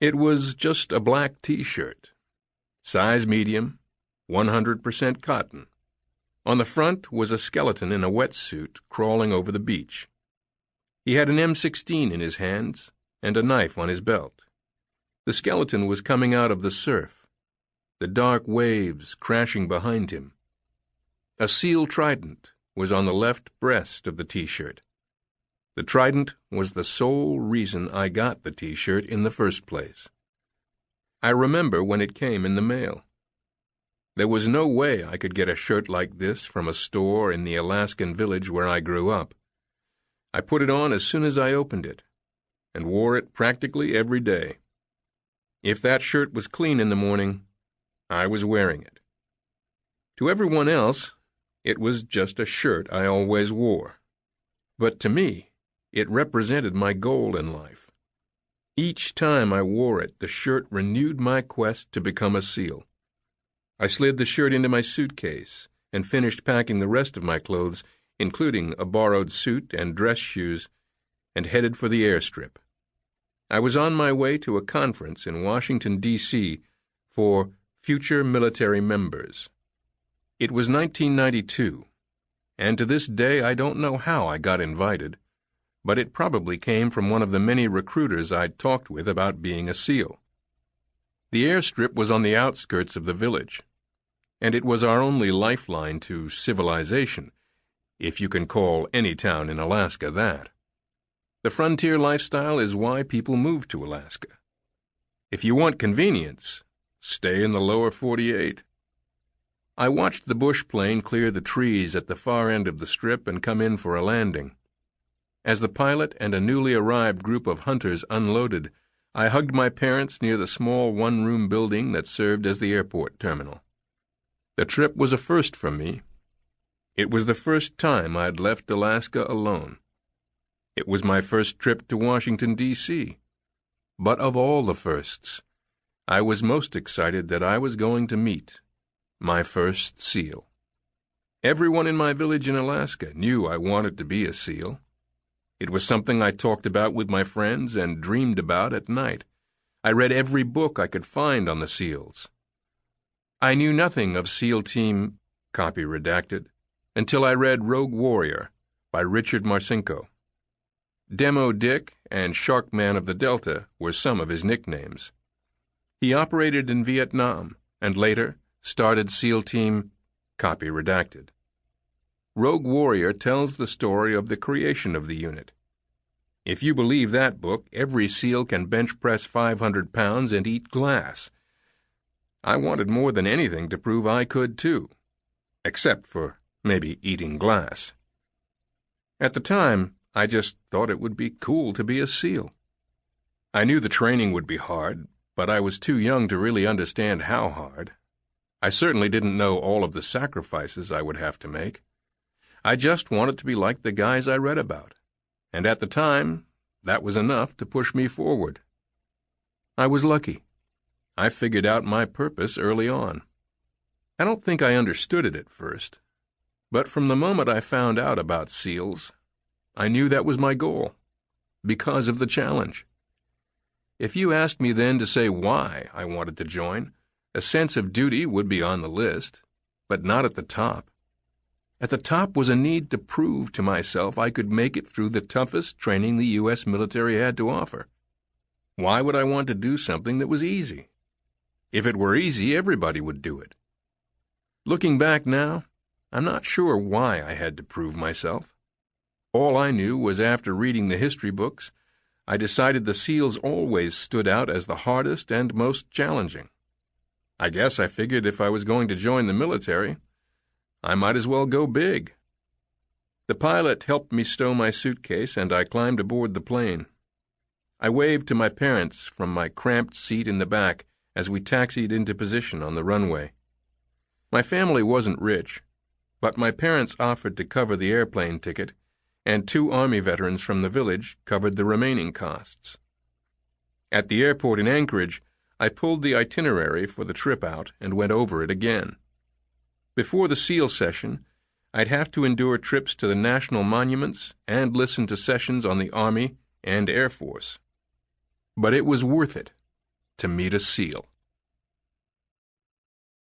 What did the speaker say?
It was just a black T-shirt, size medium, 100% cotton. On the front was a skeleton in a wetsuit crawling over the beach. He had an M16 in his hands and a knife on his belt. The skeleton was coming out of the surf, the dark waves crashing behind him. A SEAL trident was on the left breast of the T-shirt. The trident was the sole reason I got the T-shirt in the first place. I remember when it came in the mail. There was no way I could get a shirt like this from a store in the Alaskan village where I grew up. I put it on as soon as I opened it, and wore it practically every day. If that shirt was clean in the morning, I was wearing it. To everyone else, it was just a shirt I always wore. But to me, it represented my goal in life. Each time I wore it, the shirt renewed my quest to become a SEAL. I slid the shirt into my suitcase and finished packing the rest of my clothes, including a borrowed suit and dress shoes, and headed for the airstrip. I was on my way to a conference in Washington, D.C. for future military members. It was 1992, and to this day I don't know how I got invited, but it probably came from one of the many recruiters I'd talked with about being a SEAL. The airstrip was on the outskirts of the village, and it was our only lifeline to civilization, if you can call any town in Alaska that. The frontier lifestyle is why people move to Alaska. If you want convenience, stay in the lower 48. I watched the bush plane clear the trees at the far end of the strip and come in for a landing. As the pilot and a newly arrived group of hunters unloaded, I hugged my parents near the small one-room building that served as the airport terminal. The trip was a first for me. It was the first time I'd left Alaska alone. It was my first trip to Washington, D.C. But of all the firsts, I was most excited that I was going to meet my first SEAL. Everyone in my village in Alaska knew I wanted to be a SEAL. It was something I talked about with my friends and dreamed about at night. I read every book I could find on the SEALs. I knew nothing of SEAL Team, copy redacted, until I read Rogue Warrior by Richard Marcinko. Demo Dick and Sharkman of the Delta were some of his nicknames. He operated in Vietnam and later started SEAL Team, copy redacted. Rogue Warrior tells the story of the creation of the unit. If you believe that book, every SEAL can bench press 500 pounds and eat glass. I wanted more than anything to prove I could too, except for maybe eating glass. At the time, I just thought it would be cool to be a SEAL. I knew the training would be hard, but I was too young to really understand how hard. I certainly didn't know all of the sacrifices I would have to make. I just wanted to be like the guys I read about, and at the time, that was enough to push me forward. I was lucky. I figured out my purpose early on. I don't think I understood it at first, but from the moment I found out about SEALs, I knew that was my goal, because of the challenge. If you asked me then to say why I wanted to join, a sense of duty would be on the list, but not at the top. At the top was a need to prove to myself I could make it through the toughest training the U.S. military had to offer. Why would I want to do something that was easy? If it were easy, everybody would do it. Looking back now, I'm not sure why I had to prove myself. All I knew was after reading the history books, I decided the SEALs always stood out as the hardest and most challenging. I guess I figured if I was going to join the military, I might as well go big. The pilot helped me stow my suitcase, and I climbed aboard the plane. I waved to my parents from my cramped seat in the back as we taxied into position on the runway. My family wasn't rich, but my parents offered to cover the airplane ticket, and 2 Army veterans from the village covered the remaining costs. At the airport in Anchorage, I pulled the itinerary for the trip out and went over it again. Before the SEAL session, I'd have to endure trips to the national monuments and listen to sessions on the Army and Air Force. But it was worth it. to meet a SEAL.